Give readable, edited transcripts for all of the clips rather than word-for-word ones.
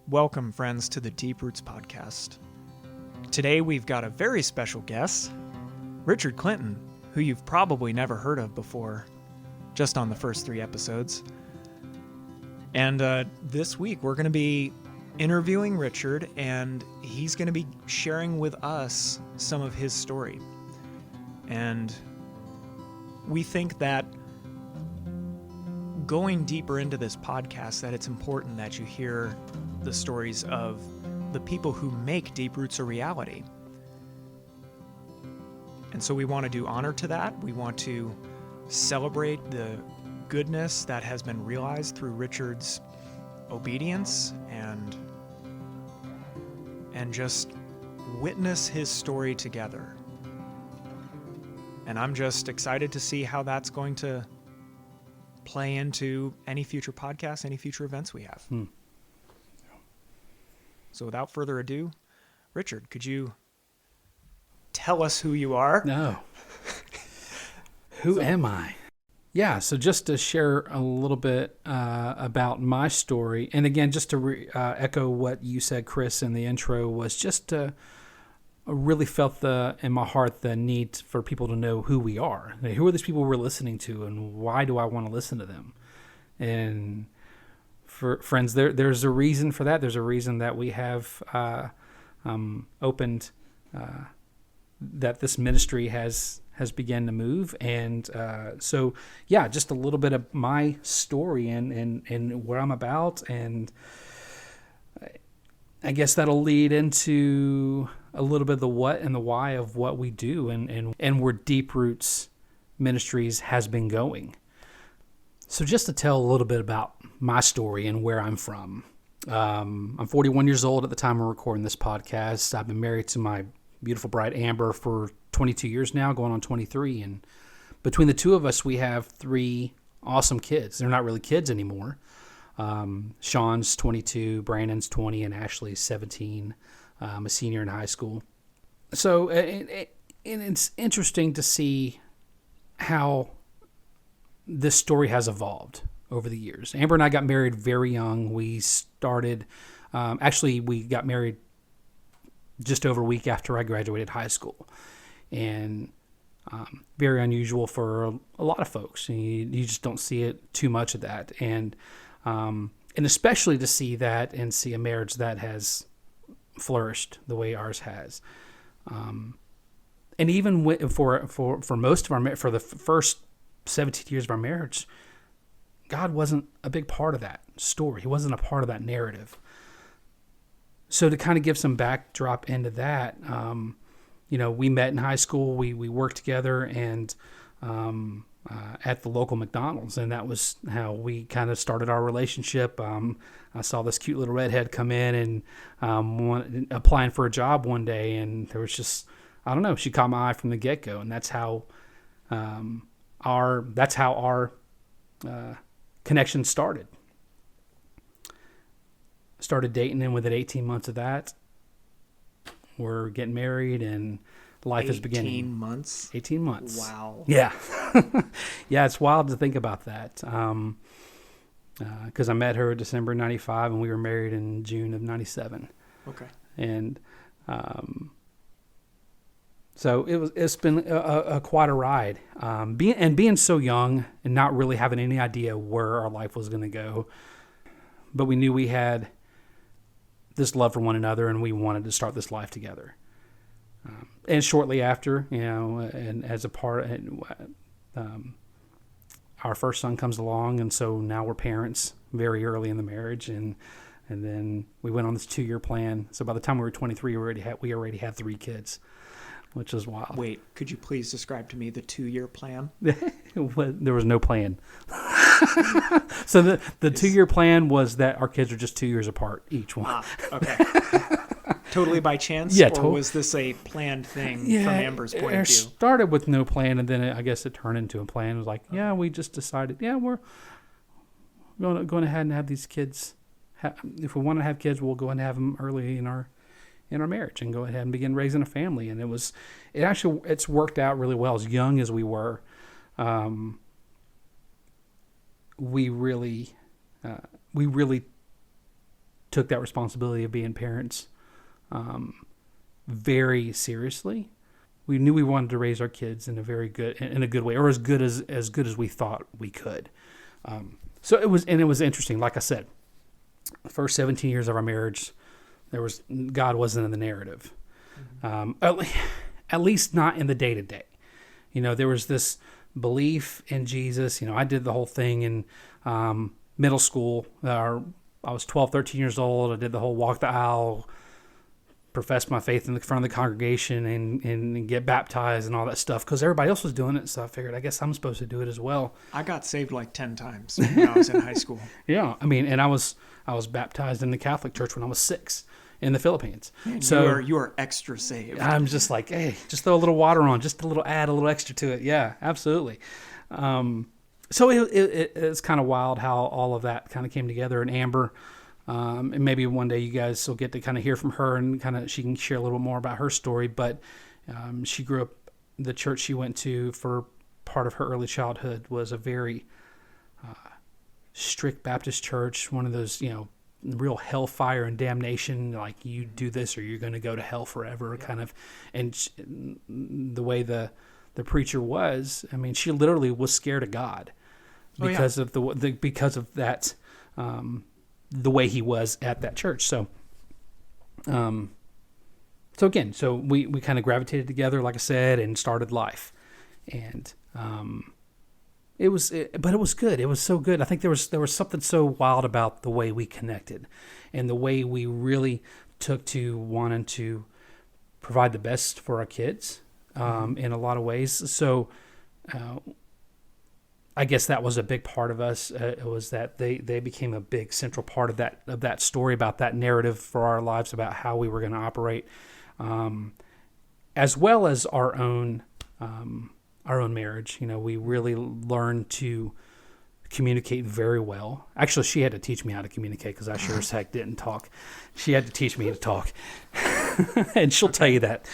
Welcome, friends, to the Deep Roots podcast. Today we've got a very special guest, Richard Clinton, who you've probably never heard of before, just on the first 3 episodes. And this week we're going to be interviewing Richard, and he's going to be sharing with us some of his story. And we think that going deeper into this podcast, that it's important that you hear the stories of the people who make Deep Roots a reality. And so we want to do honor to that. We want to celebrate the goodness that has been realized through Richard's obedience and just witness his story together. And I'm just excited to see how that's going to play into any future podcasts, any future events we have. So without further ado, Richard, could you tell us who you are? No. Who am I? Yeah, so just to share a little bit about my story, and again, just to echo what you said, Chris, in the intro, was just to really felt in my heart the need for people to know who we are. Like, who are these people we're listening to, and why do I want to listen to them? And for friends, there's a reason for that. There's a reason that we have opened that this ministry has begun to move. And so, yeah, just a little bit of my story and what I'm about. And I guess that'll lead into a little bit of the what and the why of what we do and where Deep Roots Ministries has been going. So just to tell a little bit about my story and where I'm from. I'm 41 years old at the time of recording this podcast. I've been married to my beautiful bride, Amber, for 22 years now, going on 23. And between the two of us, we have 3 awesome kids. They're not really kids anymore. Sean's 22, Brandon's 20, and Ashley's 17, a senior in high school. So it's interesting to see how this story has evolved over the years. Amber and I got married very young. We started, we got married just over a week after I graduated high school. And very unusual for a lot of folks. You just don't see it too much of that. And especially to see that and see a marriage that has flourished the way ours has. And even for most of our, for the first 17 years of our marriage, God wasn't a big part of that story. He wasn't a part of that narrative. So to kind of give some backdrop into that, we met in high school. We worked together and at the local McDonald's, and that was how we kind of started our relationship. I saw this cute little redhead come in and applying for a job one day, and there was just, I don't know, she caught my eye from the get-go, and that's how our connection started. Started dating, and within 18 months of that, we're getting married, and life is beginning. 18 months? 18 months. Wow. Yeah. Yeah, it's wild to think about that. Because I met her in December 95, and we were married in June of 97. Okay. And so it's been quite a ride. Being so young and not really having any idea where our life was going to go. But we knew we had this love for one another, and we wanted to start this life together. And shortly after, and as a part, our first son comes along, and so now we're parents very early in the marriage, and then we went on this 2-year plan. So by the time we were 23, we already had 3 kids, which is wild. Wait, could you please describe to me the 2-year plan? There was no plan. So the 2-year plan was that our kids are just 2 years apart, each one. Okay. Totally by chance? Yeah, or was this a planned thing from Amber's point of view? It started with no plan, and then I guess it turned into a plan. It was like, we just decided, we're going ahead and have these kids. If we want to have kids, we'll go ahead and have them early in our marriage and go ahead and begin raising a family. And it's worked out really well. As young as we were, we really took that responsibility of being parents very seriously. We knew we wanted to raise our kids in a good way, or as good as we thought we could. So it was interesting. Like I said, the first 17 years of our marriage, God wasn't in the narrative. At least not in the day to day. There was this belief in Jesus. I did the whole thing in middle school. I was 12, 13 years old. I did the whole walk the aisle, profess my faith in the front of the congregation, and get baptized and all that stuff because everybody else was doing it. So I figured, I guess I'm supposed to do it as well. I got saved like 10 times when I was in high school. Yeah, and I was baptized in the Catholic Church when I was 6 in the Philippines. Man, so you are extra saved. I'm just like, hey, just throw a little water on, add a little extra to it. Yeah, absolutely. So it's kind of wild how all of that kind of came together. And Amber, and maybe one day you guys will get to kind of hear from her and she can share a little bit more about her story. But she grew up, the church she went to for part of her early childhood was a very strict Baptist church, one of those, real hellfire and damnation, like you do this or you're going to go to hell forever kind of. And the way the preacher was, she literally was scared of God because of because of that, the way he was at that church. So we kind of gravitated together, like I said, and started life. And but it was good. It was so good. I think there was something so wild about the way we connected and the way we really took to wanting to provide the best for our kids in a lot of ways. So I guess that was a big part of us. It was that they became a big central part of that story, about that narrative for our lives, about how we were going to operate, as well as our own marriage. We really learned to communicate very well. Actually, she had to teach me how to communicate because I sure as heck didn't talk. She had to teach me to talk. And she'll tell you that.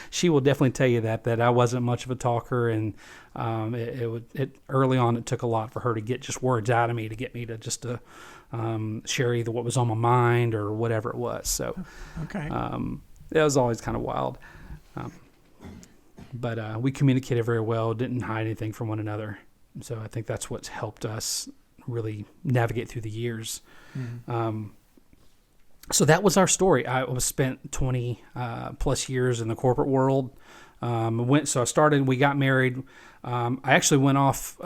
She will definitely tell you that I wasn't much of a talker, and early on it took a lot for her to get just words out of me, to get me to just share either what was on my mind or whatever it was. So okay. It was always kind of wild. But we communicated very well, didn't hide anything from one another. So I think that's what's helped us really navigate through the years. Mm-hmm. So that was our story. I was spent 20 plus years in the corporate world. We got married. I actually went off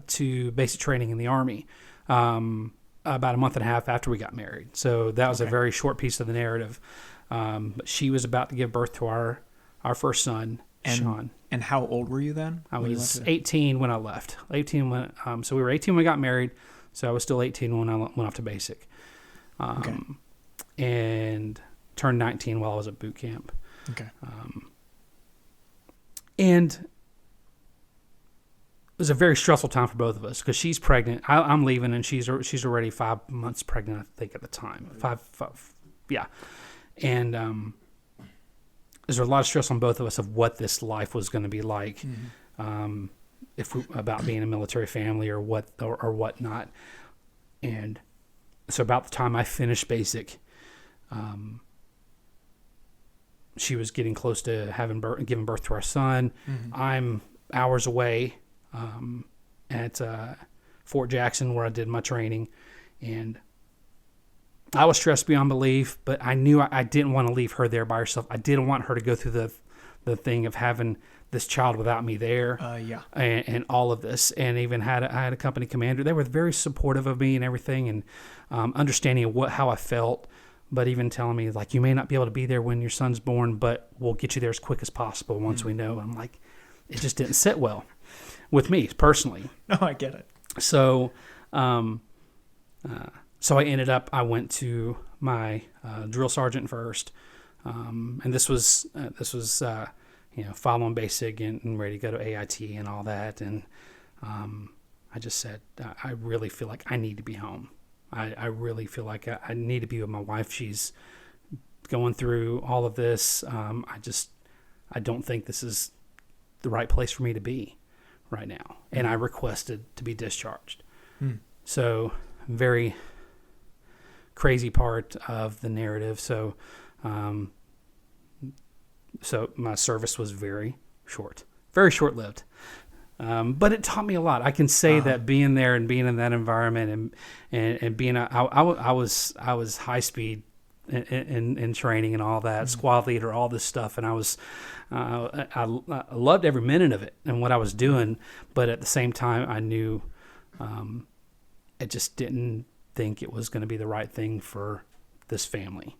to basic training in the Army about a month and a half after we got married. So that was a very short piece of the narrative. But she was about to give birth to our first son, Sean. And how old were you then? I was 18 when I left. 18 when so we were 18 when we got married. So I was still 18 when I went off to basic. And turned 19 while I was at boot camp. Okay. And it was a very stressful time for both of us because she's pregnant. I'm leaving, and she's already 5 months pregnant, I think, at the time. Five, yeah. And there's a lot of stress on both of us of what this life was going to be like, about being a military family or whatnot. And so about the time I finished basic, she was getting close to giving birth to our son. Mm-hmm. I'm hours away at Fort Jackson where I did my training, and I was stressed beyond belief, but I knew I didn't want to leave her there by herself. I didn't want her to go through the thing of having this child without me there. And all of this. And even I had a company commander. They were very supportive of me and everything, and understanding of how I felt, but even telling me, like, you may not be able to be there when your son's born, but we'll get you there as quick as possible once we know. I'm like, it just didn't sit well with me personally. No, I get it. So, so I went to my drill sergeant first, and this was following basic and ready to go to AIT and all that. And I just said, I really feel like I need to be home. I really feel like I need to be with my wife. She's going through all of this. I don't think this is the right place for me to be right now. And I requested to be discharged. So very crazy part of the narrative. So my service was very short-lived. But it taught me a lot. I can say that being there and being in that environment and being I was high speed in training and all that, squad leader, all this stuff, and I loved every minute of it and what I was doing. But at the same time, I knew I just didn't think it was going to be the right thing for this family.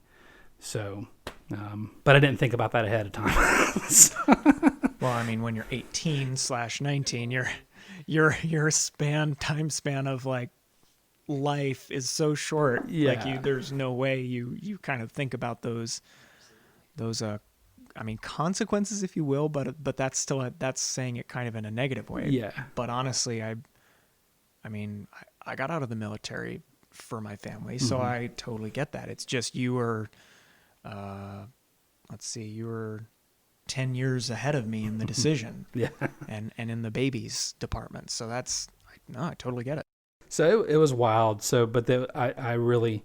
So, but I didn't think about that ahead of time. Well, I mean, when you're 18/19, your time span of like life is so short. Yeah. Like there's no way you kind of think about those I mean, consequences, if you will, but that's saying it kind of in a negative way. Yeah. But honestly, I got out of the military for my family, so I totally get that. It's just you were, you were 10 years ahead of me in the decision. Yeah. And in the babies department. So I totally get it. So it was wild. So, but I really,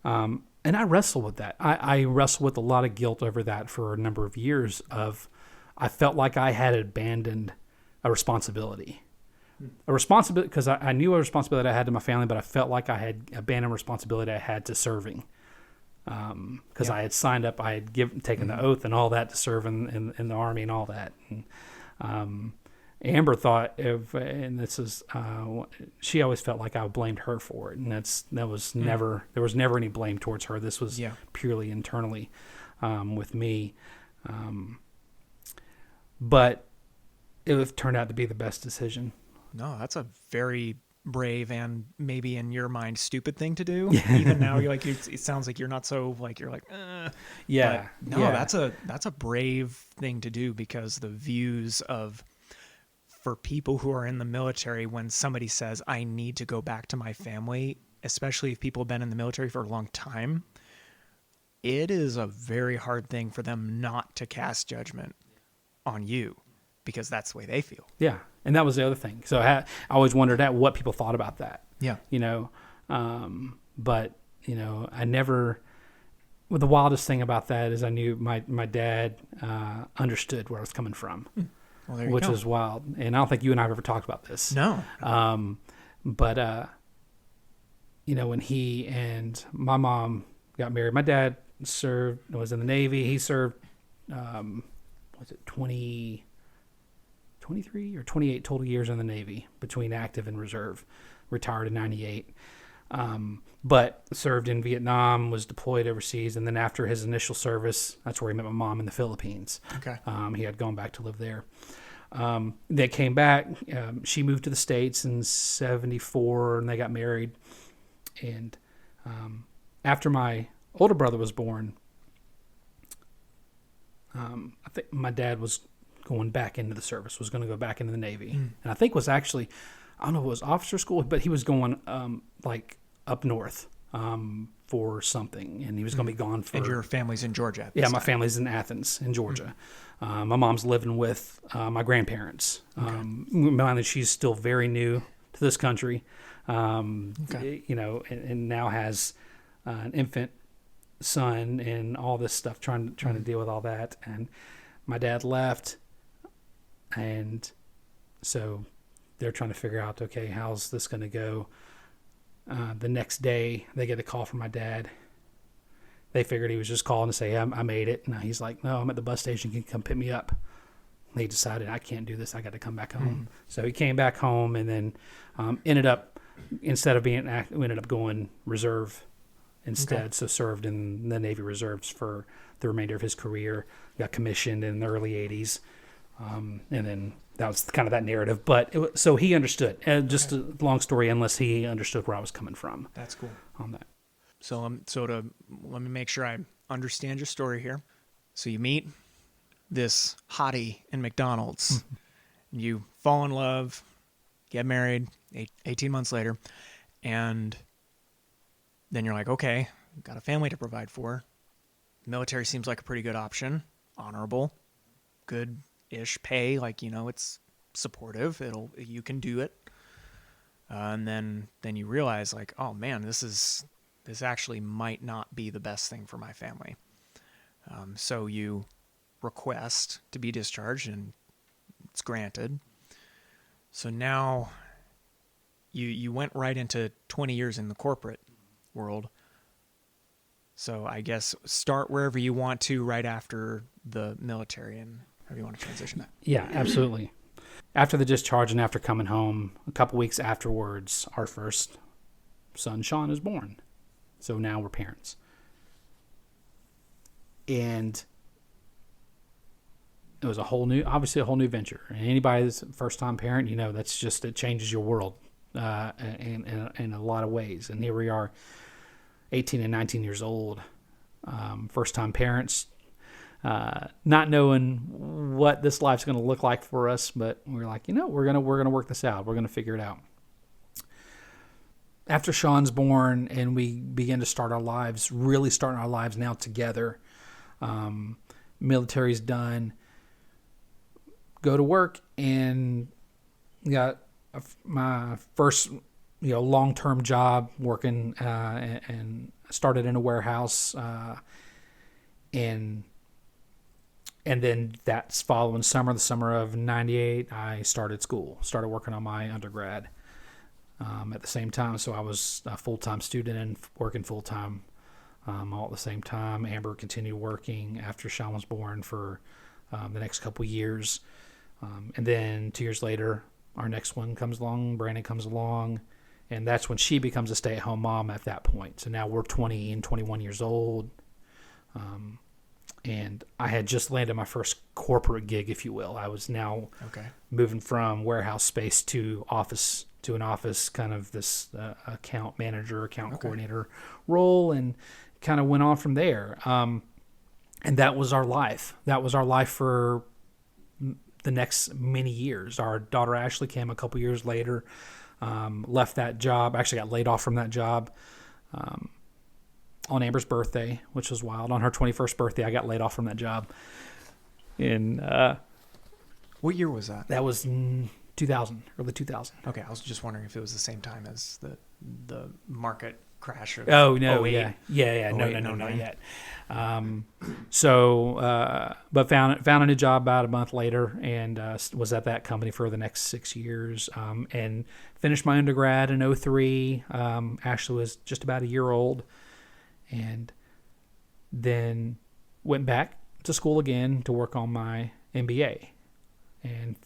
and I wrestle with that. I wrestle with a lot of guilt over that for a number of years I felt like I had abandoned a responsibility. A responsibility, because I knew a responsibility I had to my family, but I felt like I had abandoned responsibility I had to serving. Because I had signed up, I had taken the oath and all that to serve in the Army and all that. And, Amber thought she always felt like I blamed her for it, and there was never any blame towards her. This was purely internally with me, but it turned out to be the best decision. No, that's a very brave and maybe in your mind stupid thing to do. Even now, you're like, it sounds like you're not so like you're like, yeah. But no, that's a brave thing to do, because the views for people who are in the military, when somebody says, I need to go back to my family, especially if people have been in the military for a long time, it is a very hard thing for them not to cast judgment on you, because that's the way they feel. Yeah. And that was the other thing. So I always wondered what people thought about that. Yeah. But, I never, well, the wildest thing about that is I knew my dad understood where I was coming from, Well, there you which go. is wild. And I don't think you and I have ever talked about this. No. But when he and my mom got married, my dad was in the Navy. He served, 23 or 28 total years in the Navy between active and reserve, retired in 98. But served in Vietnam, was deployed overseas, and then after his initial service, that's where he met my mom in the Philippines. Okay. He had gone back to live there. They came back. She moved to the States in 74, and they got married. And after my older brother was born, I think my dad was going back into the service, was going to go back into the Navy. And I think was actually, I don't know if it was officer school, but he was going like up north for something, and he was going to be gone for... And your family's in Georgia at this Yeah, my time. family's in Athens, in Georgia. My mom's living with my grandparents. Mainly, she's still very new to this country, and now has an infant son and all this stuff, trying to deal with all that. And my dad left, and so they're trying to figure out, okay, how's this going to go? The next day, they get a call from my dad. They figured he was just calling to say, I made it. And he's like, no, I'm at the bus station. You can come pick me up. They decided, I can't do this. I got to come back home. So he came back home, and then ended up, instead of being active, we ended up going reserve instead. Okay. So served in the Navy Reserves for the remainder of his career. Got commissioned in the early 80s. And then that was kind of that narrative. But so he understood. Just a long story endless, he understood where I was coming from. That's cool. On that. So let me make sure I understand your story here. So you meet this hottie in McDonald's. You fall in love, get married 18 months later, and then you're like, okay, got a family to provide for. Military seems like a pretty good option. Honorable, good-ish pay, it's supportive. You can do it. And then you realize, like, oh man, this is this actually might not be the best thing for my family. So you request to be discharged, and it's granted. So now you went right into 20 years in the corporate world. So I guess start wherever you want to right after the military, and however you want to transition that. Yeah, absolutely. After the discharge and after coming home, a couple weeks afterwards, our first son, Sean, is born. So now we're parents. And it was obviously a whole new venture. And anybody that's a first-time parent, that's just, it changes your world in a lot of ways. And here we are, 18 and 19 years old, first-time parents, not knowing what this life's going to look like for us, but we're like, we're gonna work this out. We're gonna figure it out. After Sean's born and we begin to start our lives, really starting our lives now together, military's done, go to work, and got my first long-term job working and started in a warehouse, and then that's following the summer of 98, I started working on my undergrad at the same time. So I was a full-time student and working full-time all at the same time. Amber continued working after Sean was born for the next couple years. And then 2 years later, our next one comes along, Brandon comes along, and that's when she becomes a stay-at-home mom at that point. So now we're 20 and 21 years old. And I had just landed my first corporate gig, if you will. I was now moving from warehouse space to an office, kind of this account manager, account coordinator role, and kind of went on from there. And that was our life. That was our life for the next many years. Our daughter Ashley came a couple years later, left that job, actually got laid off from that job on Amber's birthday, which was wild. On her 21st birthday, I got laid off from that job. And what year was that? That was 2000, early 2000. Okay, I was just wondering if it was the same time as the market crash of Oh, no, 08. Yeah. No, 08, not yet. But found a new job about a month later, and was at that company for the next 6 years, and finished my undergrad in 2003. Ashley was just about a year old, and then went back to school again to work on my MBA, and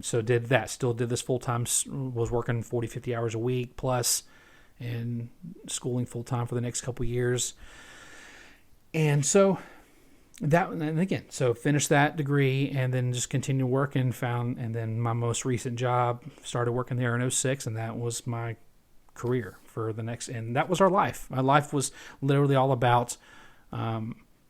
so did that. Still did this full time. Was working 40, 50 hours a week plus, and schooling full time for the next couple of years. And so finished that degree, and then just continued working. And then my most recent job, started working there in 2006, and that was my career for the next. And that was our life. My life was literally all about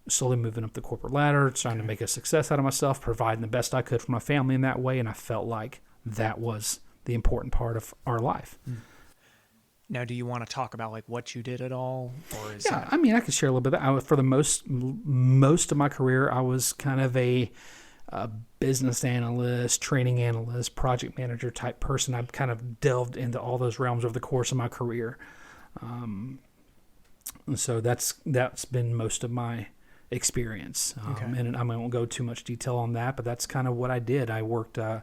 slowly moving up the corporate ladder, trying to make a success out of myself, providing the best I could for my family in that way. And I felt like that was the important part of our life. Now, do you want to talk about like what you did at all? Or is I mean, I could share a little bit of that. For the most of my career, I was kind of a business analyst, training analyst, project manager type person. I've kind of delved into all those realms over the course of my career. And so that's been most of my experience. And I won't go too much detail on that, but that's kind of what I did. I worked in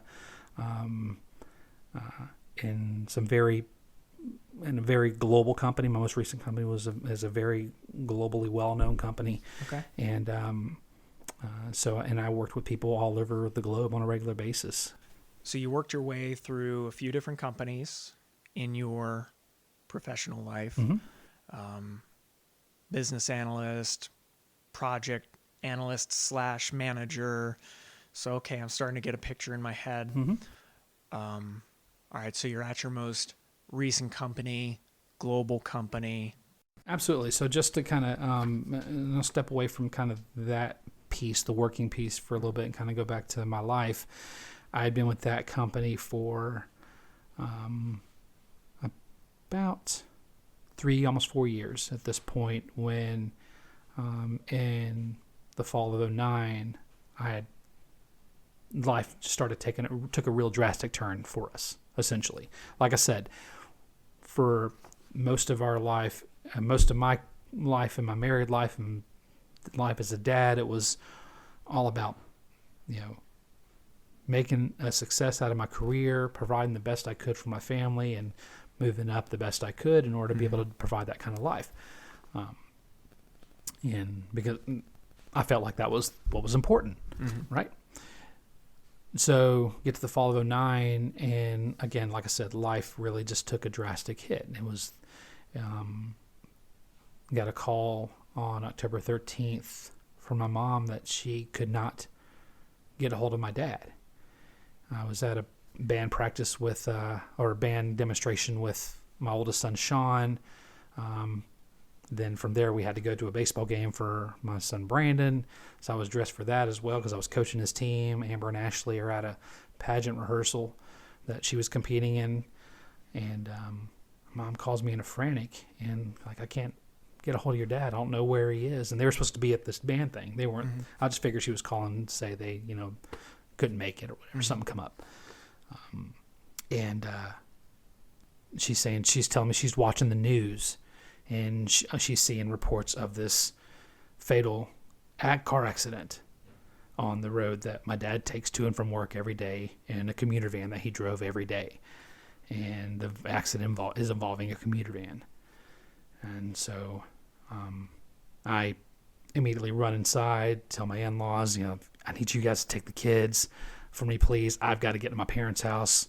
a very global company. My most recent company is a very globally well-known company. Okay. And and I worked with people all over the globe on a regular basis. So you worked your way through a few different companies in your professional life. Mm-hmm. Business analyst, project analyst / manager. So, okay, I'm starting to get a picture in my head. Mm-hmm. All right, so you're at your most recent company, global company. Absolutely. So just to kind of I'll step away from kind of that piece, the working piece, for a little bit, and kind of go back to my life. I had been with that company for about 3, almost 4 years at this point, when in the fall of 2009, life started took a real drastic turn for us, essentially. Like I said, for most of our life, most of my life and my married life and life as a dad, it was all about, making a success out of my career, providing the best I could for my family, and moving up the best I could in order to be able to provide that kind of life. And because I felt like that was what was important, right? So get to the fall of 2009, and again, like I said, life really just took a drastic hit. It was, got a call on October 13th from my mom that she could not get a hold of my dad. I was at a band practice or a band demonstration with my oldest son, Sean. Then from there, we had to go to a baseball game for my son, Brandon. So I was dressed for that as well because I was coaching his team. Amber and Ashley are at a pageant rehearsal that she was competing in. And Mom calls me in a frantic and like, I can't get a hold of your dad. I don't know where he is. And they were supposed to be at this band thing. They weren't. I just figured she was calling to say they, couldn't make it or whatever, something come up. And she's telling me she's watching the news and she's seeing reports of this fatal car accident on the road that my dad takes to and from work every day in a commuter van that he drove every day. And the accident is involving a commuter van. And so I immediately run inside, tell my in-laws, I need you guys to take the kids for me, please. I've got to get to my parents' house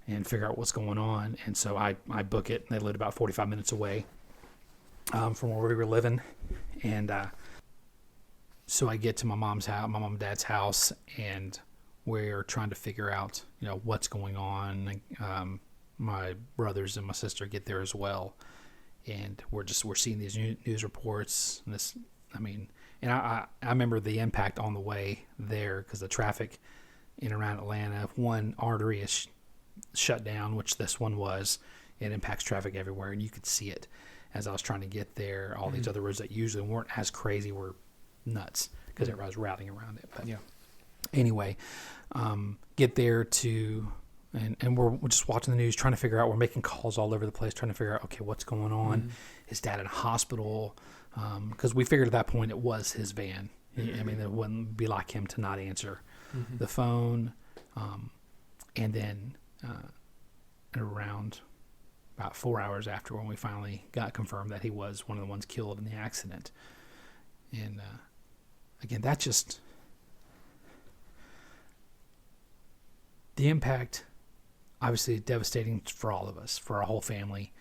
and figure out what's going on. And so I book it. They lived about 45 minutes away from where we were living. And so I get to my mom and dad's house, and we're trying to figure out, what's going on. My brothers and my sister get there as well. And we're seeing these news reports. And I remember the impact on the way there because the traffic in and around Atlanta, if one artery is shut down, which this one was, it impacts traffic everywhere. And you could see it as I was trying to get there. All these other roads that usually weren't as crazy were nuts because everybody was routing around it. But anyway, get there and we're just watching the news, trying to figure out, we're making calls all over the place, trying to figure out, okay, what's going on? His dad in a hospital? Because we figured at that point it was his van. It wouldn't be like him to not answer the phone. And then around about 4 hours after, when we finally got confirmed that he was one of the ones killed in the accident. And again, that just... the impact, obviously devastating for all of us, for our whole family.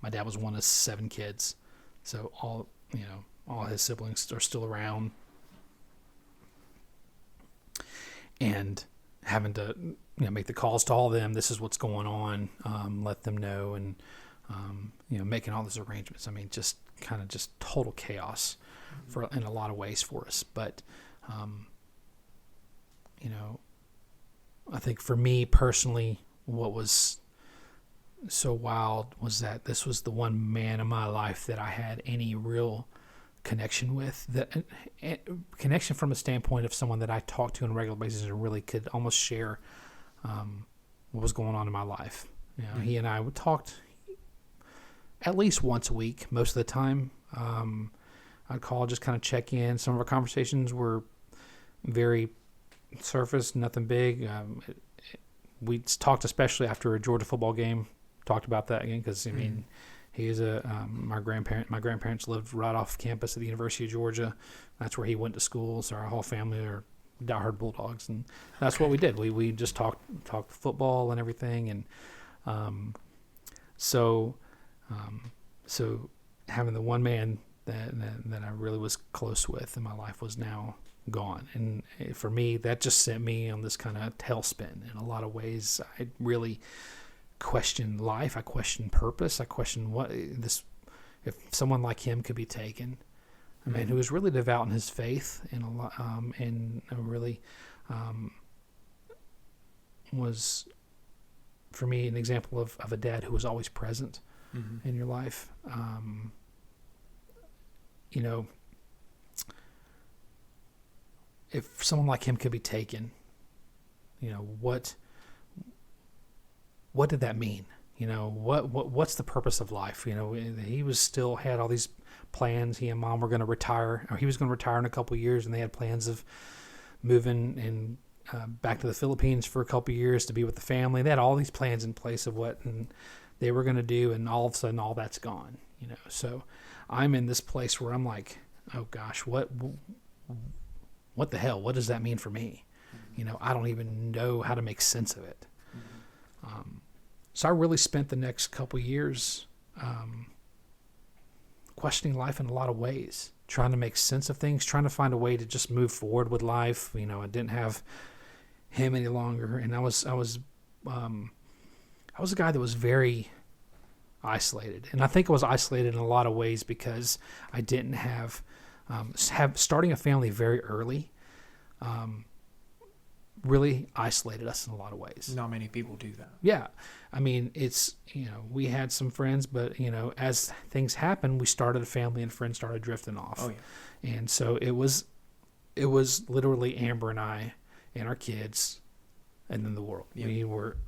My dad was one of 7 kids. So all his siblings are still around, and having to make the calls to all of them. This is what's going on. Let them know, and making all those arrangements. Just total chaos in a lot of ways for us. But I think for me personally, what was so wild was that this was the one man in my life that I had any real connection with. That connection from a standpoint of someone that I talked to on a regular basis and really could almost share what was going on in my life. He and I would talk at least once a week, most of the time. I'd call, just kind of check in. Some of our conversations were very surface, nothing big. We talked, especially after a Georgia football game, talked about that again because he is my grandparents lived right off campus at the University of Georgia. That's where he went to school. So our whole family are diehard Bulldogs, and that's what we did. We just talked football and everything, and so having the one man that I really was close with in my life was now gone. And for me, that just sent me on this kind of tailspin. In a lot of ways, I really questioned life. I questioned purpose. I questioned if someone like him could be taken. A man who was really devout in his faith, and really was, for me, an example of a dad who was always present in your life. If someone like him could be taken, what did that mean? What's the purpose of life? He was still had all these plans. He and Mom were going to retire, or he was going to retire in a couple of years, and they had plans of moving and back to the Philippines for a couple of years to be with the family. They had all these plans in place of what they were going to do, and all of a sudden all that's gone. So I'm in this place where I'm like, oh gosh, what the hell? What does that mean for me? I don't even know how to make sense of it. So I really spent the next couple years questioning life in a lot of ways, trying to make sense of things, trying to find a way to just move forward with life. I didn't have him any longer, and I was a guy that was very isolated, and I think I was isolated in a lot of ways because I didn't have starting a family very early. Really isolated us in a lot of ways. Not many people do that. Yeah. I mean, it's, we had some friends, but, as things happened, we started a family and friends started drifting off. Oh, yeah. And so it was literally Amber and I and our kids and then the world. Yeah.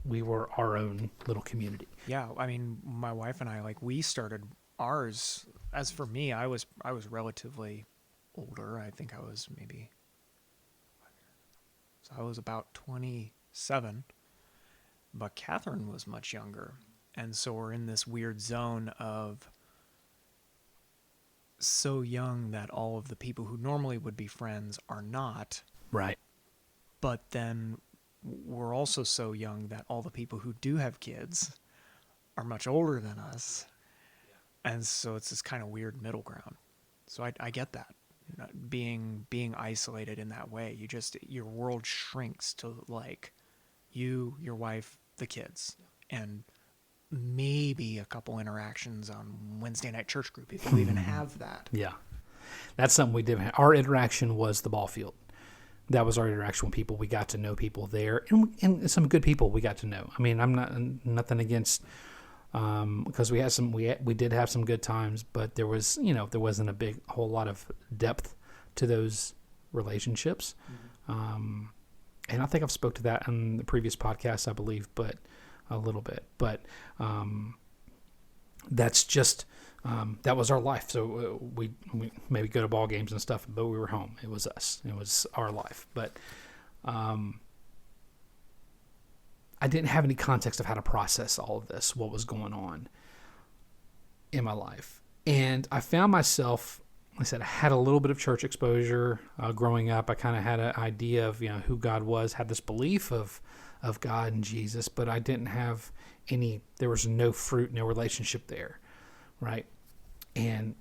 We were our own little community. Yeah. I mean, my wife and I, we started ours. As for me, I was relatively older. I think I was maybe... I was about 27, but Catherine was much younger. And so we're in this weird zone of so young that all of the people who normally would be friends are not. Right. But then we're also so young that all the people who do have kids are much older than us. Yeah. And so it's this kind of weird middle ground. So I get that. Being isolated in that way, your world shrinks to you, your wife, the kids, and maybe a couple interactions on Wednesday night church group if you even have that. Yeah, that's something we did. Our interaction was the ball field. That was our interaction with people. We got to know people there, and some good people we got to know. I mean, I'm nothing against. Because we did have some good times, but there wasn't a whole lot of depth to those relationships. Mm-hmm. And I think I've spoke to that in the previous podcast, I believe, but a little bit, but, that's just, that was our life. So we maybe go to ball games and stuff, but we were home. It was us. It was our life. But, I didn't have any context of how to process all of this, what was going on in my life. And I found myself, like I said, I had a little bit of church exposure growing up. I kind of had an idea of, who God was, had this belief of God and Jesus, but I didn't have there was no fruit, no relationship there, right? And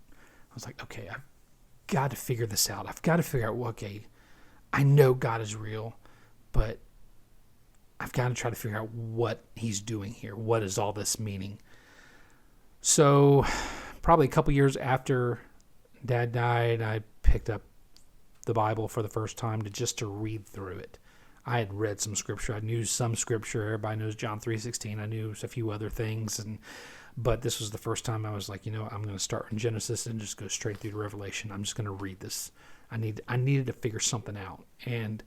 I was like, okay, I've got to figure this out. I've got to figure out, okay, I know God is real, but I've got to try to figure out what he's doing here. What is all this meaning? So probably a couple years after Dad died, I picked up the Bible for the first time to read through it. I had read some scripture. I knew some scripture. Everybody knows John 3:16. I knew a few other things. But this was the first time I was like, I'm going to start in Genesis and just go straight through to Revelation. I'm just going to read this. I needed to figure something out. And,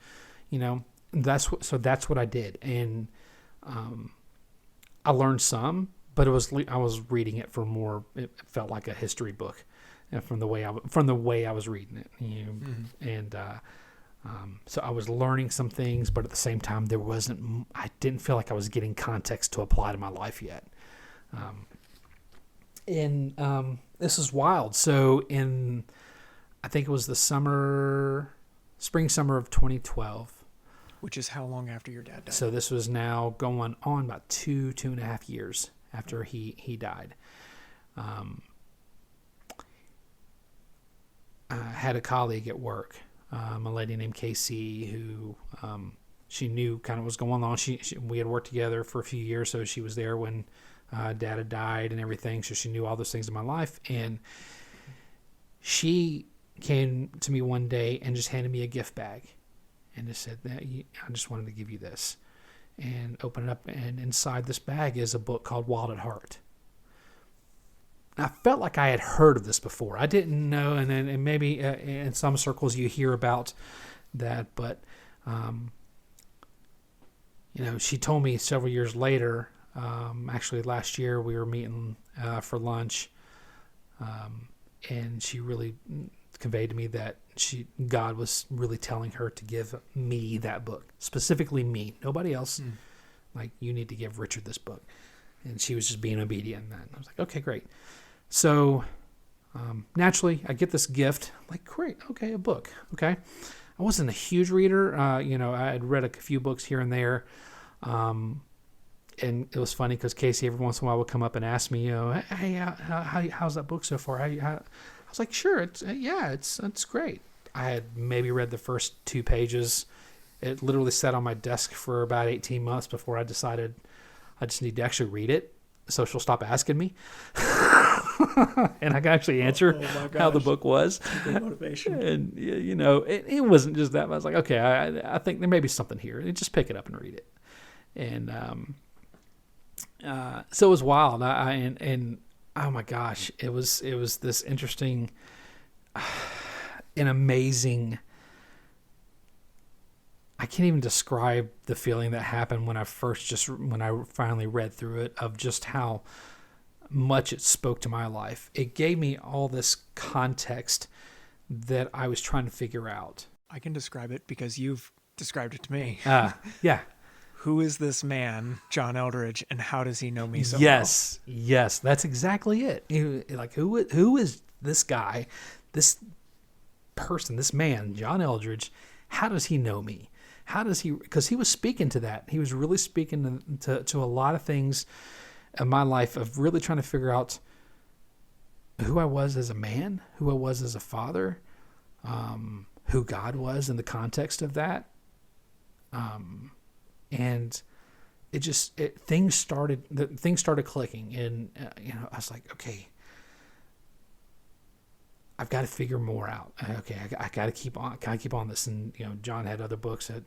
that's what I did, and I learned some, but I was reading it for more. It felt like a history book, from the way I was reading it, mm-hmm. And so I was learning some things, but at the same time, I didn't feel like I was getting context to apply to my life yet. This is wild. So I think it was the spring summer of 2012. Which is how long after your dad died? So this was now going on about 2.5 years after he died. I had a colleague at work, a lady named Casey, who she knew kind of what was going on. We had worked together for a few years, so she was there when Dad had died and everything. So she knew all those things in my life, and she came to me one day and just handed me a gift bag. And just said, I just wanted to give you this. And open it up, and inside this bag is a book called Wild at Heart. I felt like I had heard of this before. I didn't know, and maybe in some circles you hear about that, but she told me several years later Actually, last year we were meeting for lunch, and she really conveyed to me that God was really telling her to give me that book, specifically me, nobody else. Like, you need to give Richard this book. And she was just being obedient in that. And I was like, okay, great. So naturally, I get this gift. I'm like, great, okay, a book. Okay. I wasn't a huge reader. I had read a few books here and there. And it was funny because Casey every once in a while would come up and ask me, hey, how's that book so far? I was like, sure, it's great. I had maybe read the first 2 pages. It literally sat on my desk for about 18 months before I decided I just need to actually read it so she'll stop asking me. And I can actually answer how the book was. Good motivation. And, it wasn't just that. I was like, okay, I think there may be something here. And just pick it up and read it. And so it was wild. And oh my gosh, it was this interesting and amazing. I can't even describe the feeling that happened when I finally read through it, of just how much it spoke to my life. It gave me all this context that I was trying to figure out. I can describe it because you've described it to me. Yeah. Who is this man, John Eldridge, and how does he know me so well? Yes, that's exactly it. Like, who is this guy, this person, this man, John Eldridge? How does he know me? How does he? Because he was speaking to that. He was really speaking to a lot of things in my life, of really trying to figure out who I was as a man, who I was as a father, who God was in the context of that. And things started clicking, and I was like, okay, I've got to figure more out. Okay, I got to keep on this. And John had other books that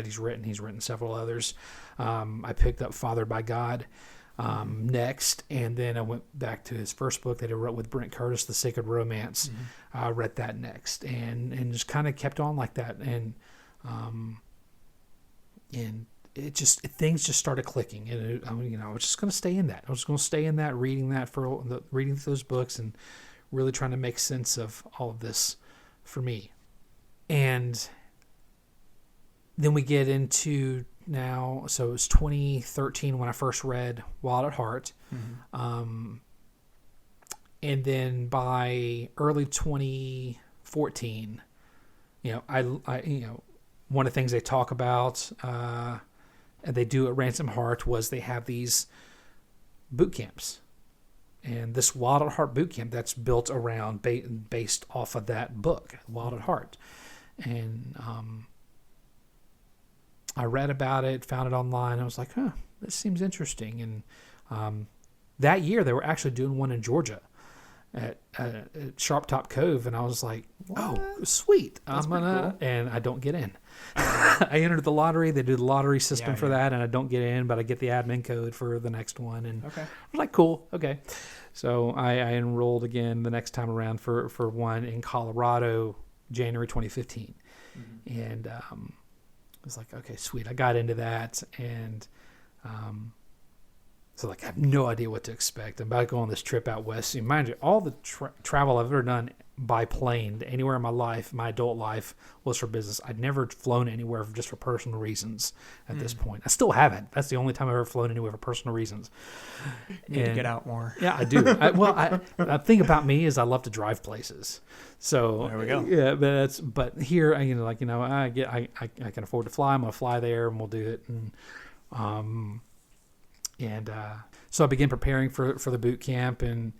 he's written. He's written several others. I picked up Fathered by God next, and then I went back to his first book that he wrote with Brent Curtis, The Sacred Romance. I read that next, and just kind of kept on like that, and things just started clicking, and I was just going to stay in that. I was going to stay in that, reading those books, and really trying to make sense of all of this for me. And then we get into now, so it was 2013 when I first read Wild at Heart. And then by early 2014, I one of the things they talk about, and they do at Ransom Heart, was they have these boot camps. And this Wild at Heart boot camp, that's built around, based off of that book, Wild at Heart. And I read about it, found it online. I was like, this seems interesting. And that year, they were actually doing one in Georgia at Sharp Top Cove. And I was like, oh, sweet. That's cool. And I don't get in. I entered the lottery. They do the lottery system for that, and I don't get in, but I get the admin code for the next one. And okay. I was like, cool, okay. So I enrolled again the next time around for one in Colorado, January 2015. And I was like, okay, sweet. I got into that, and so I have no idea what to expect. I'm about to go on this trip out west. And mind you, all the travel I've ever done by plane anywhere in my life, my adult life, was for business. I'd never flown anywhere just for personal reasons at this point. I still haven't. That's the only time I've ever flown anywhere for personal reasons. You need to get out more. Yeah, I do. The thing about me is I love to drive places. So there we go. Yeah, but here, I can afford to fly. I'm gonna fly there, and we'll do it. And so I began preparing for the boot camp, and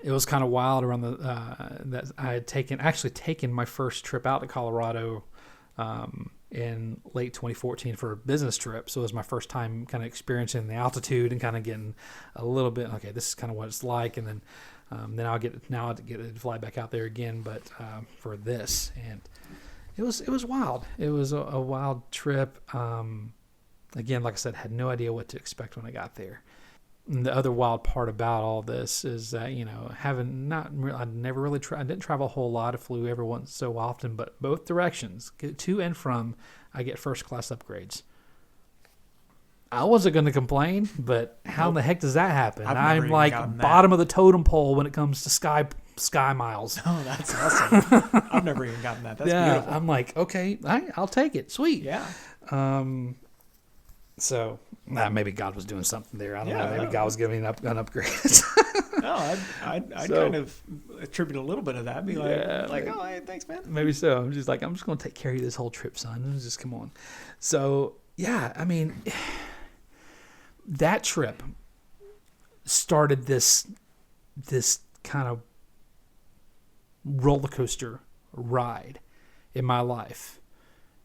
it was kind of wild around that I had taken my first trip out to Colorado in late 2014 for a business trip. So it was my first time kind of experiencing the altitude and kind of getting a little bit, okay, this is kind of what it's like. And then I get to fly back out there again, but for this, and it was wild. It was a wild trip. Again, like I said, had no idea what to expect when I got there. And the other wild part about all this is that, I didn't travel a whole lot. I flew every once so often, but both directions, to and from, I get first class upgrades. I wasn't going to complain, but how in the heck does that happen? I've never I'm even like gotten that. bottom of the totem pole when it comes to sky miles. Oh, that's awesome. I've never even gotten that. That's beautiful. I'm like, okay, I'll take it. Sweet. Yeah. So maybe God was doing something there. I don't know. Maybe no. God was giving an upgrade. No, I'd So- kind of attribute a little bit of that. Be like, oh, hey, thanks, man. Maybe so. I'm just going to take care of you this whole trip, son. Just come on. So, yeah, I mean, that trip started this kind of roller coaster ride in my life.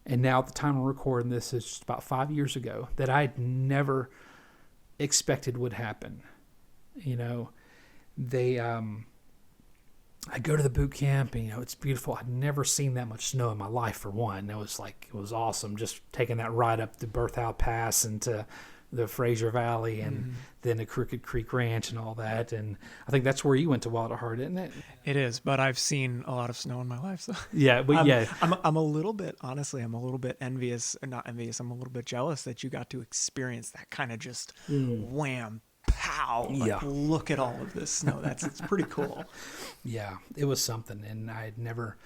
And now at the time of recording this is just about 5 years ago that I had never expected would happen. You know, I go to the boot camp and, it's beautiful. I'd never seen that much snow in my life, for one. It was awesome just taking that ride up the Berthoud Pass into the Fraser Valley and then the Crooked Creek Ranch and all that. And I think that's where you went to Wild at Heart, isn't it? It is, but I've seen a lot of snow in my life. So Yeah, but I'm a little bit, honestly, I'm a little bit envious, not envious. I'm a little bit jealous that you got to experience that kind of just wham, pow. Like, Yeah. look at all of this snow. It's pretty cool. Yeah, it was something. And I had never,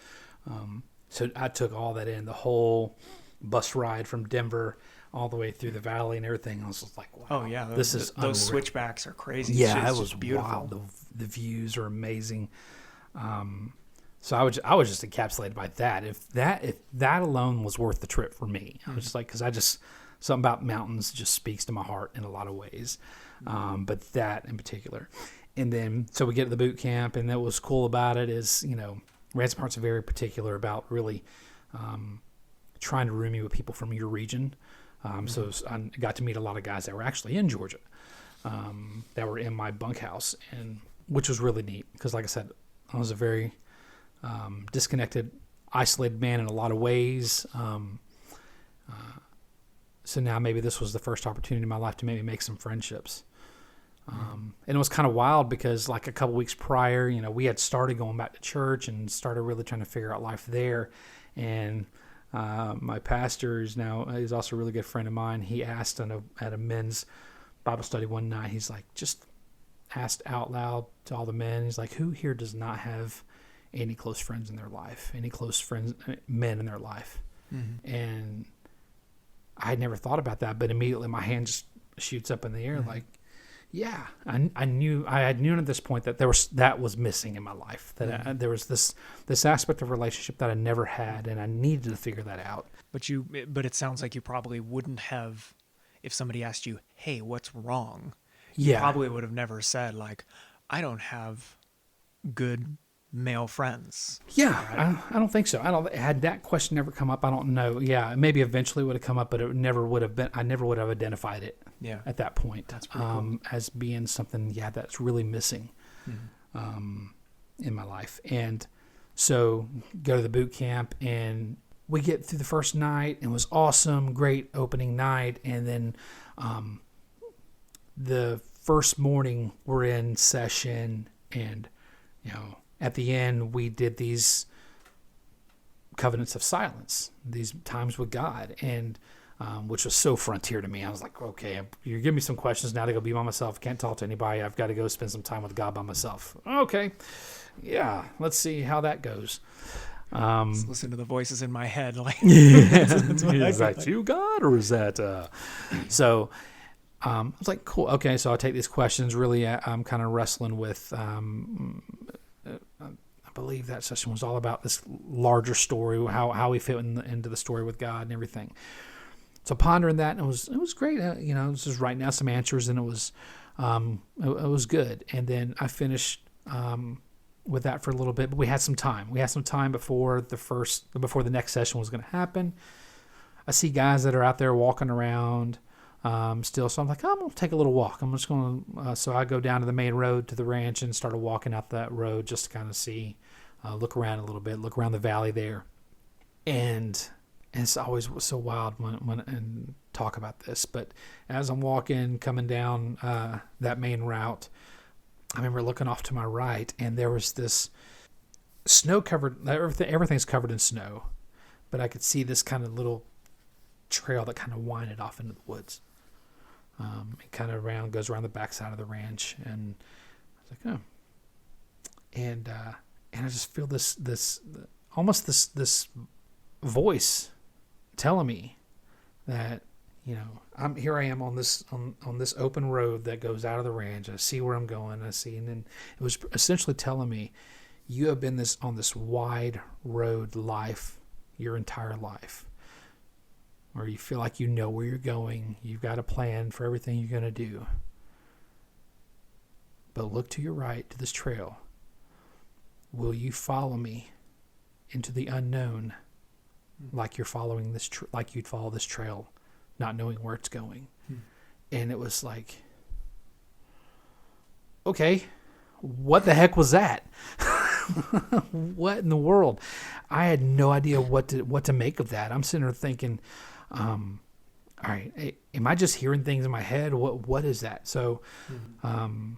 so I took all that in, the whole bus ride from Denver all the way through the valley and everything. I was just like, wow. Oh yeah, this is those unreal. switchbacks are crazy. Yeah, It's it was just beautiful. wild. The views are amazing. So I was just encapsulated by that. If that alone was worth the trip for me, I was just like, because something about mountains just speaks to my heart in a lot of ways. But that in particular. And then so we get to the boot camp, and what was cool about it is, Ransom Heart's very particular about really trying to room you with people from your region. So I got to meet a lot of guys that were actually in Georgia, that were in my bunkhouse, and which was really neat because, like I said, I was a very disconnected, isolated man in a lot of ways. So now maybe this was the first opportunity in my life to maybe make some friendships. And it was kind of wild because like a couple weeks prior, we had started going back to church and started really trying to figure out life there. And my pastor is also a really good friend of mine. He asked at a men's Bible study one night, he's like, just asked out loud to all the men. He's like, who here does not have any close friends in their life, any close friends, men in their life? And I had never thought about that, but immediately my hand just shoots up in the air. Like, yeah, I had known at this point that that was missing in my life, that there was this aspect of relationship that I never had, and I needed to figure that out. But it sounds like you probably wouldn't have, if somebody asked you, hey, what's wrong? You probably would have never said, like, I don't have good male friends. Yeah, I don't think so. Had that question never come up, I don't know. Yeah, maybe eventually would have come up, but it never would have been. I never would have identified it. Yeah. At that point, That's pretty cool. As being something, that's really missing, in my life. And so go to the boot camp, and we get through the first night, and it was awesome, great opening night, and then the first morning we're in session, and at the end we did these covenants of silence, these times with God, and which was so frontier to me. I was like, okay, you're giving me some questions now to go be by myself. Can't talk to anybody. I've got to go spend some time with God by myself. Okay, yeah, let's see how that goes. Just listen to the voices in my head. Like, Is that you, God, or is that? So I was like, cool. Okay, so I take these questions. Really, I'm kind of wrestling with. I believe that session was all about this larger story, how we fit into the story with God and everything. So pondering that, and it was great. Just writing down some answers, and it was good. And then I finished with that for a little bit, but we had some time. We had some time before the next session was going to happen. I see guys that are out there walking around still, so I'm like, I'm going to take a little walk. I'm just going to. So I go down to the main road to the ranch and started walking out that road just to kind of see, look around a little bit, look around the valley there, and it's always so wild when and talk about this. But as I'm walking, coming down that main route, I remember looking off to my right, and there was this snow-covered. Everything's covered in snow, but I could see this kind of little trail that kind of winded off into the woods. It kind of goes around the backside of the ranch, and I was like, oh, and I just feel this voice telling me that, I am on this open road that goes out of the ranch. I see where I'm going. And then it was essentially telling me, you have been on this wide road life your entire life, where you feel like you know where you're going. You've got a plan for everything you're going to do. But look to your right to this trail. Will you follow me into the unknown, like you're following this, like you'd follow this trail, not knowing where it's going? And it was like, okay, what the heck was that? What in the world? I had no idea what to make of that. I'm sitting there thinking, all right, am I just hearing things in my head? What is that? So, but I'm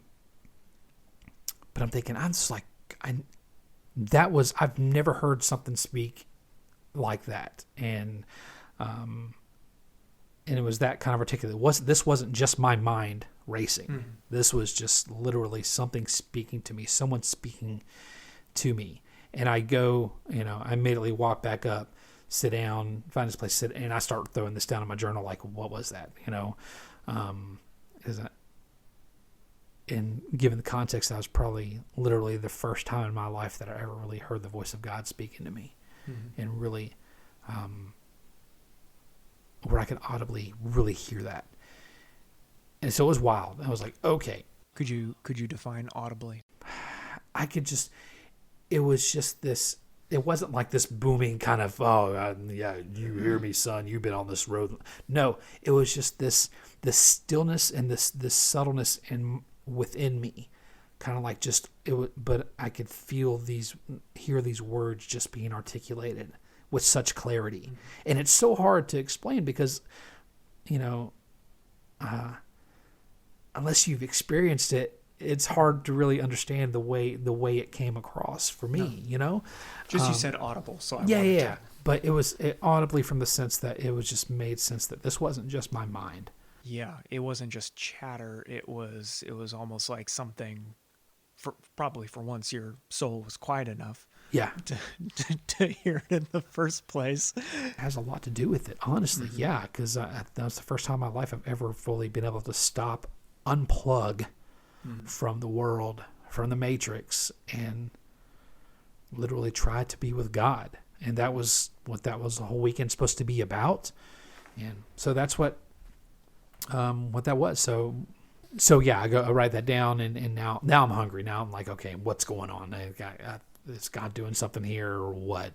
thinking, I'm just like, I've never heard something speak like that. And it was that kind of articulate. This wasn't just my mind racing. This was just literally something speaking to me, someone speaking to me. And I go, I immediately walk back up, sit down, find this place, sit, and I start throwing this down in my journal, like, what was that? And given the context, that was probably literally the first time in my life that I ever really heard the voice of God speaking to me, and really, where I could audibly really hear that. And so it was wild. I was like, okay. Could you define audibly? It was just this, it wasn't like this booming kind of, yeah, you hear me, son, you've been on this road. No, it was just this stillness and this subtleness within me, kind of like but I could hear these words just being articulated with such clarity. And it's so hard to explain because, unless you've experienced it, it's hard to really understand the way it came across for me, Just you said audible, so yeah. But it was audibly from the sense that it was just made sense that this wasn't just my mind. Yeah, it wasn't just chatter. It was almost like something. Probably for once, your soul was quiet enough. Yeah, to hear it in the first place. It has a lot to do with it, honestly. Yeah, because that was the first time in my life I've ever fully been able to stop, unplug from the world, from the matrix, and literally try to be with God. And that was what that was the whole weekend supposed to be about. And so that's what that was. So yeah, I write that down, and now I'm hungry. Now I'm like, okay, what's going on? Is God doing something here or what?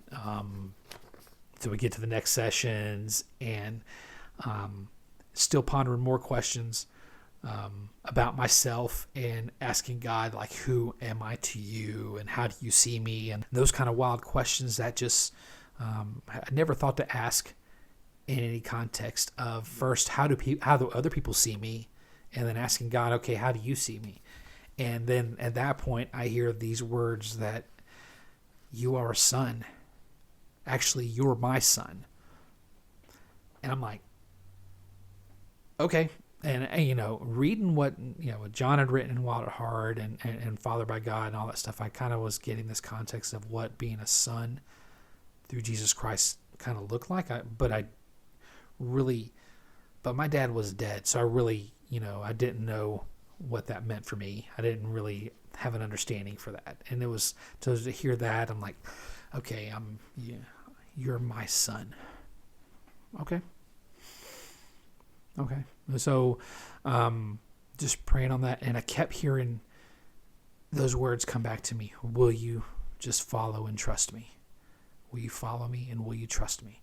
So we get to the next sessions, and still pondering more questions about myself, and asking God, like, who am I to you, and how do you see me, and those kind of wild questions that just I never thought to ask in any context of, first, how do other people see me, and then asking God, okay, how do you see me? And then at that point, I hear these words that you are a son. Actually, you're my son. And I'm like, okay. And reading what John had written in Wild at Heart and Father by God and all that stuff, I kind of was getting this context of what being a son through Jesus Christ kind of looked like. But my dad was dead, so I really, I didn't know what that meant for me. I didn't really have an understanding for that. And it was to hear that, I'm like, okay, you're my son. Okay. So, just praying on that, and I kept hearing those words come back to me. Will you just follow and trust me? Will you follow me, and will you trust me?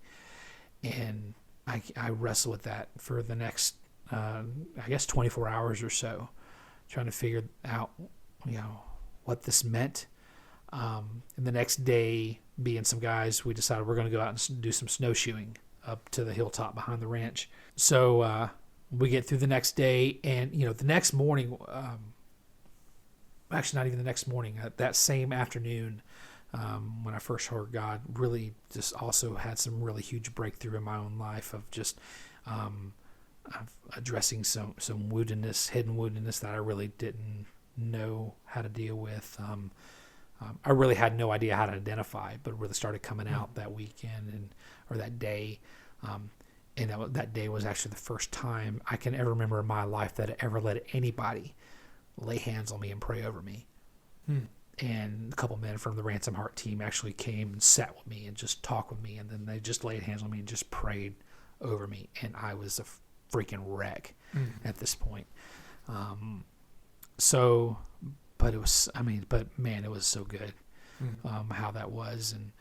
And I wrestled with that for the next, 24 hours or so, trying to figure out, what this meant. And the next day, being some guys, we decided we're going to go out and do some snowshoeing up to the hilltop behind the ranch. So we get through the next day, and the next morning, actually not even the next morning, that same afternoon, when I first heard God, really just also had some really huge breakthrough in my own life of just addressing some woundedness, hidden woundedness that I really didn't know how to deal with. I really had no idea how to identify, but really started coming out that weekend or that day. And that day was actually the first time I can ever remember in my life that I ever let anybody lay hands on me and pray over me. And a couple men from the Ransom Heart team actually came and sat with me and just talked with me, and then they just laid hands on me and just prayed over me, and I was a freaking wreck at this point. But it was, man, it was so good how that was. And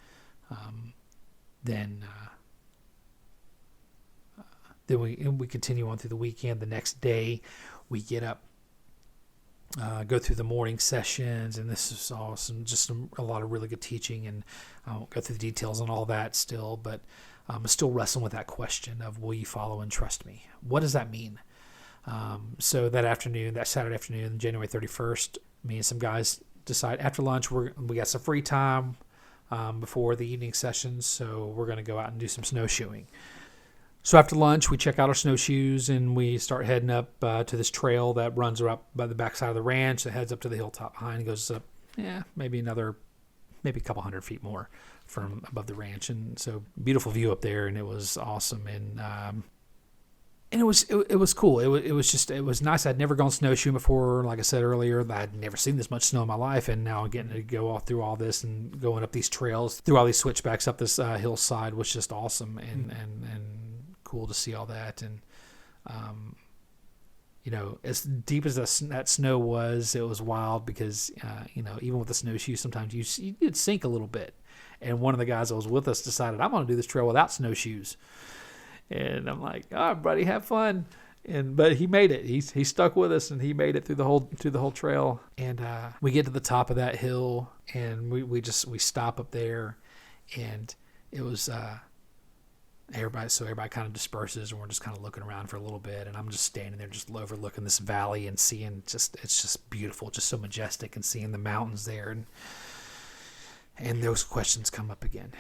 then we continue on through the weekend. The next day we get up, go through the morning sessions, and this is awesome. Just a lot of really good teaching, and I won't go through the details on all that still, but I'm still wrestling with that question of, will you follow and trust me? What does that mean? So that Saturday afternoon, January 31st, me and some guys decide after lunch we got some free time before the evening sessions, so we're going to go out and do some snowshoeing. So after lunch, we check out our snowshoes and we start heading up to this trail that runs up by the backside of the ranch that heads up to the hilltop behind and goes up, maybe a couple hundred feet more from above the ranch. And so beautiful view up there, and it was awesome. And it was cool. It was nice. I'd never gone snowshoeing before. Like I said earlier, I'd never seen this much snow in my life, and now getting to go all through all this and going up these trails, through all these switchbacks up this hillside was just awesome and cool to see all that. And as deep as that snow was, it was wild because even with the snowshoes, sometimes you did sink a little bit. And one of the guys that was with us decided, I'm going to do this trail without snowshoes. And I'm like, all right, buddy, have fun. But he made it. He stuck with us, and he made it through the whole trail. And we get to the top of that hill, and we stop up there, and it was everybody kind of disperses, and we're just kind of looking around for a little bit. And I'm just standing there, just overlooking this valley and seeing it's just beautiful, just so majestic, and seeing the mountains there. And those questions come up again.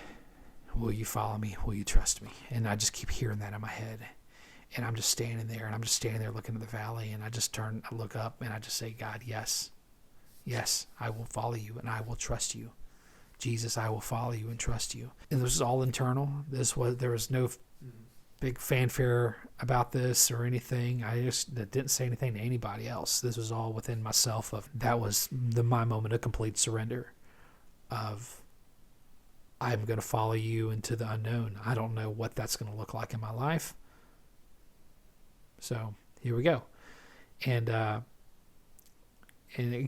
Will you follow me? Will you trust me? And I just keep hearing that in my head. And I'm just standing there looking at the valley, and I look up, and I just say, God, yes, I will follow you, and I will trust you. Jesus, I will follow you and trust you. And this was all internal. There was no big fanfare about this or anything. I just didn't say anything to anybody else. This was all within myself. That was my moment of complete surrender of, I'm going to follow you into the unknown. I don't know what that's going to look like in my life. So here we go. And kind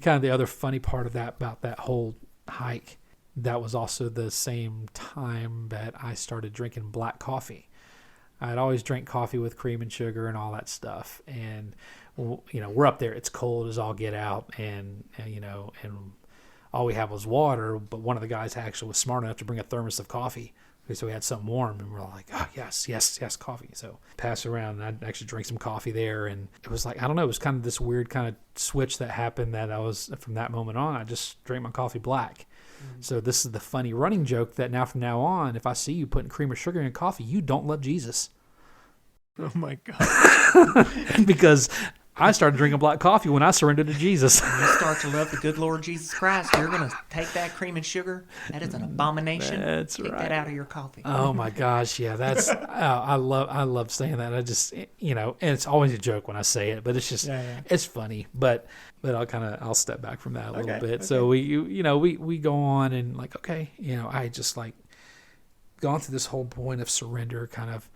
of the other funny part of that, about that whole hike, that was also the same time that I started drinking black coffee. I'd always drink coffee with cream and sugar and all that stuff. And, we're up there. It's cold as all get out. And all we had was water, but one of the guys actually was smart enough to bring a thermos of coffee. So we had something warm, and we're like, oh, yes, coffee. So pass it around, and I'd actually drink some coffee there. And it was like, I don't know, it was kind of this weird kind of switch that happened that from that moment on, I just drank my coffee black. Mm-hmm. So this is the funny running joke that from now on, if I see you putting cream or sugar in coffee, you don't love Jesus. Oh, my God. Because I started drinking black coffee when I surrendered to Jesus. When you start to love the good Lord Jesus Christ, you're going to take that cream and sugar. That is an abomination. That's Take right. that out of your coffee. Oh my gosh, yeah, that's I love saying that. I just and it's always a joke when I say it, but it's just it's funny. But I'll step back from that a little bit. Okay. So we go on and like, okay, I just like gone through this whole point of surrender kind of.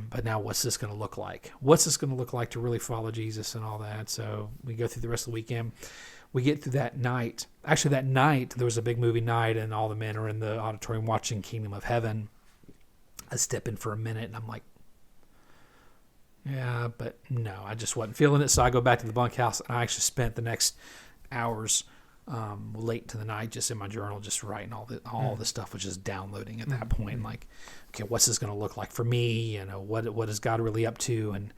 But now what's this going to look like? What's this going to look like to really follow Jesus and all that? So we go through the rest of the weekend. We get through that night. Actually, that night, there was a big movie night, and all the men are in the auditorium watching Kingdom of Heaven. I step in for a minute, and I'm like, yeah, but no, I just wasn't feeling it. So I go back to the bunkhouse, and I actually spent the next hours late into the night just in my journal, just writing all the stuff, was just downloading at that point. Like, okay, what's this going to look like for me? What is God really up to, and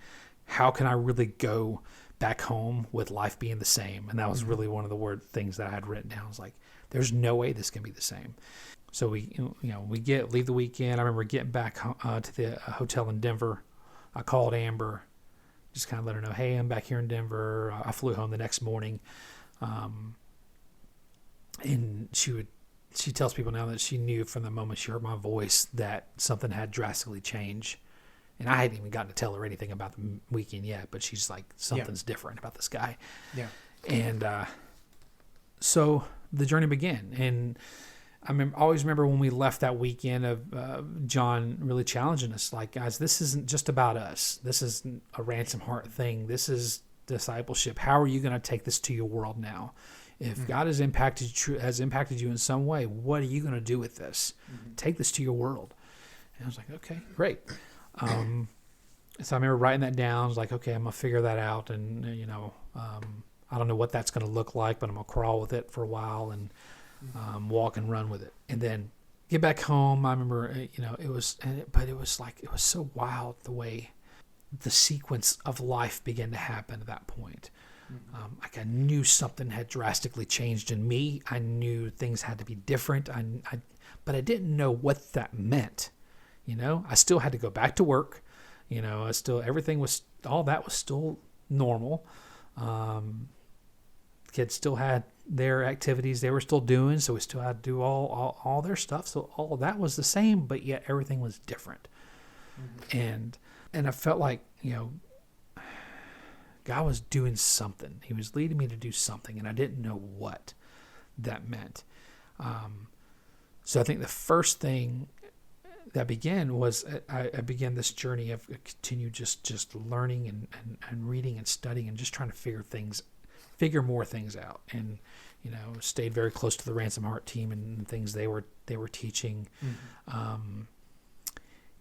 how can I really go back home with life being the same? And that was really one of the things that I had written down. I was like, there's no way this can be the same. So we leave the weekend. I remember getting back to the hotel in Denver I called Amber, just kind of let her know, hey, I'm back here in Denver. I flew home the next morning. And she tells people now that she knew from the moment she heard my voice that something had drastically changed. And I hadn't even gotten to tell her anything about the weekend yet, but she's like, something's different about this guy. Yeah. And so the journey began. And I always remember when we left that weekend of John really challenging us, like, guys, this isn't just about us. This isn't a ransom heart thing. This is discipleship. How are you going to take this to your world now? If God has impacted you in some way, what are you going to do with this? Take this to your world. And I was like, okay, great. So I remember writing that down. I was like, okay, I'm going to figure that out. And, I don't know what that's going to look like, but I'm going to crawl with it for a while and walk and run with it. And then get back home. I remember, it was so wild the way the sequence of life began to happen at that point. Like I knew something had drastically changed in me. I knew things had to be different. But I didn't know what that meant. I still had to go back to work. All that was still normal. Kids still had their activities they were still doing, so we still had to do all their stuff. So all of that was the same, but yet everything was different. And I felt like, God was doing something. He was leading me to do something, and I didn't know what that meant. So I think the first thing that began was I began this journey of continue just learning and reading and studying and just trying to figure more things out. And stayed very close to the Ransom Heart team and things they were teaching. And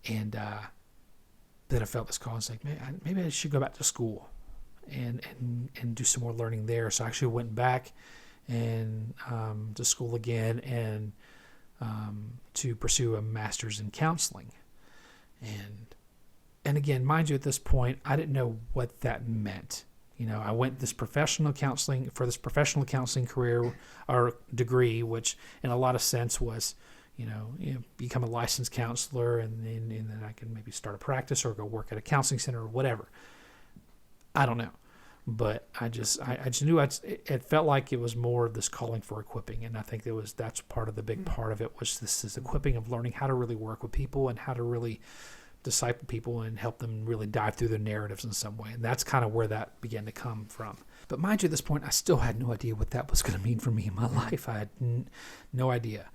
then I felt this call. I was like, maybe I should go back to school and do some more learning there. So I actually went back and to school again and to pursue a master's in counseling. And again, mind you, at this point, I didn't know what that meant. I went this professional counseling career or degree, which in a lot of sense was, become a licensed counselor and then I can maybe start a practice or go work at a counseling center or whatever. I don't know. But I just knew it felt like it was more of this calling for equipping. And I think that's part of the big part of it was this equipping of learning how to really work with people and how to really disciple people and help them really dive through their narratives in some way. And that's kind of where that began to come from. But mind you, at this point, I still had no idea what that was going to mean for me in my life. I had no idea.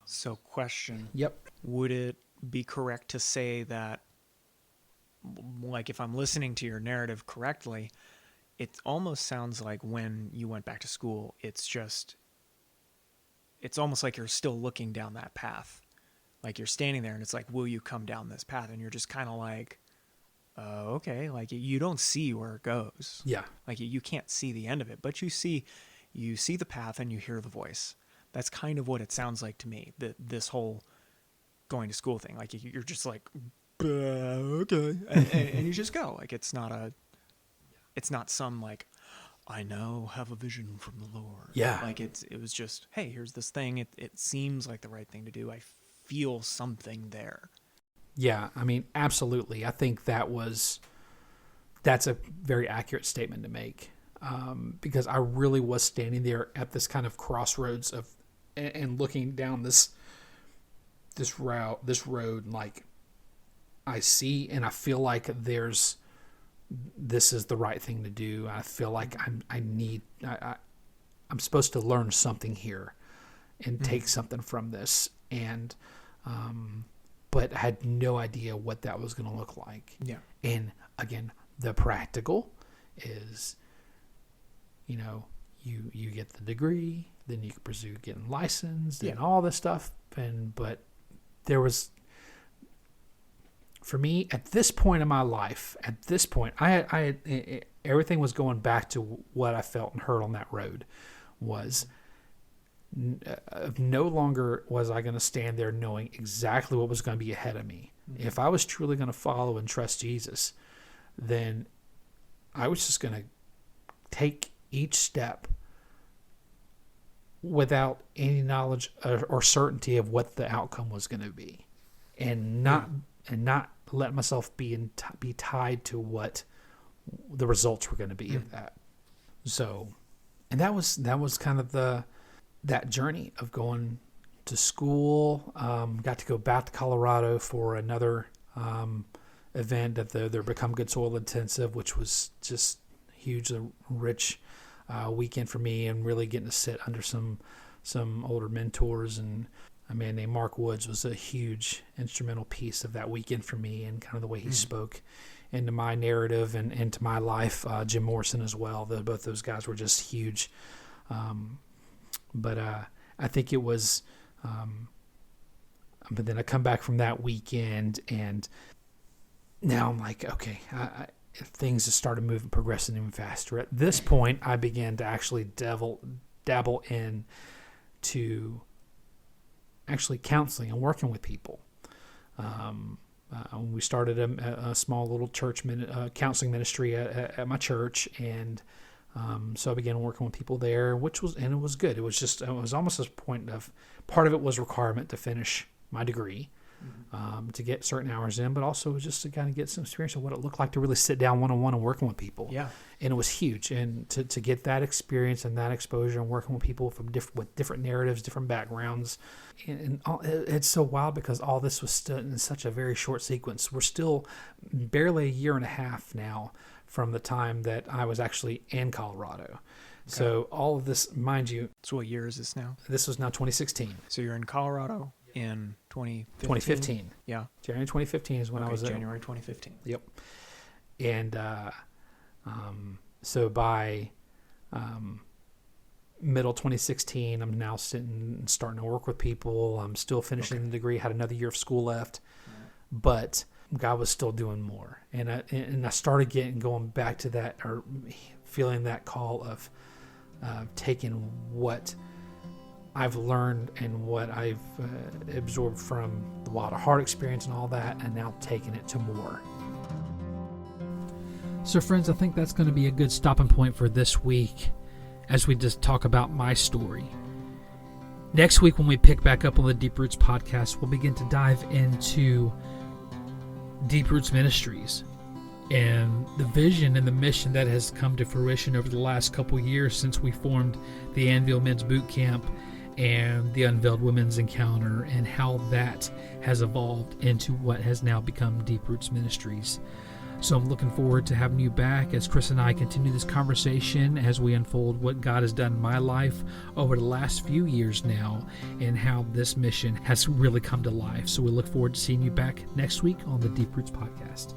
So question. Yep. Would it be correct to say that, like, if I'm listening to your narrative correctly, it almost sounds like when you went back to school, it's almost like you're still looking down that path. Like you're standing there and it's like, will you come down this path? And you're just kind of like, okay. Like you don't see where it goes. Yeah. Like you can't see the end of it, but you see the path and you hear the voice. That's kind of what it sounds like to me, this whole going to school thing. Like you're just like, okay. And you just go. Like it's not some like, I now have a vision from the Lord. Yeah. Like it was just, hey, here's this thing. It seems like the right thing to do. I feel something there. Yeah, I mean, absolutely. I think that's a very accurate statement to make, because I really was standing there at this kind of crossroads and looking down this road, like I see and I feel like this is the right thing to do. I feel like I'm supposed to learn something here and take something from this. And, but I had no idea what that was going to look like. Yeah. And again, the practical is, you get the degree, then you can pursue getting licensed and all this stuff. But there was, for me at this point in my life, I everything was going back to what I felt and heard on that road was, no longer was I going to stand there knowing exactly what was going to be ahead of me. Mm-hmm. If I was truly going to follow and trust Jesus, then I was just going to take each step without any knowledge or certainty of what the outcome was going to be, and not let myself be tied to what the results were going to be of that. So, and that was kind of that journey of going to school. Got to go back to Colorado for another event at their Become Good Soil Intensive, which was just huge, a rich weekend for me, and really getting to sit under some older mentors. And a man named Mark Woods was a huge instrumental piece of that weekend for me, and kind of the way he spoke into my narrative and into my life. Jim Morrison as well. Both those guys were just huge. But I think it was, but then I come back from that weekend, and now I'm like, okay, things have started moving, progressing even faster. At this point, I began to actually dabble in to actually counseling and working with people. We started a small little church counseling ministry at my church, and so I began working with people there, and it was good. It was almost a point of, part of it was requirement to finish my degree, to get certain hours in, but also just to kind of get some experience of what it looked like to really sit down one-on-one and working with people. Yeah. And it was huge. And to get that experience and that exposure and working with people with different narratives, different backgrounds. And it's so wild because all this was still in such a very short sequence. We're still barely a year and a half now from the time that I was actually in Colorado. Okay. So all of this, mind you. So what year is this now? This was now 2016. So you're in Colorado in 2015. Yeah. January 2015 is when I was there. January 2015. Yep. And so by middle 2016, I'm now starting to work with people. I'm still finishing the degree, had another year of school left, but God was still doing more. And I started going back to that, or feeling that call of taking what I've learned and what I've absorbed from the Wild at Heart experience and all that, and now taking it to more. So friends, I think that's going to be a good stopping point for this week as we just talk about my story. Next week, when we pick back up on the Deep Roots podcast, we'll begin to dive into Deep Roots Ministries and the vision and the mission that has come to fruition over the last couple years since we formed the Anvil Men's Boot Camp and the Unveiled Women's Encounter, and how that has evolved into what has now become Deep Roots Ministries. So I'm looking forward to having you back as Chris and I continue this conversation as we unfold what God has done in my life over the last few years now, and how this mission has really come to life. So we look forward to seeing you back next week on the Deep Roots podcast.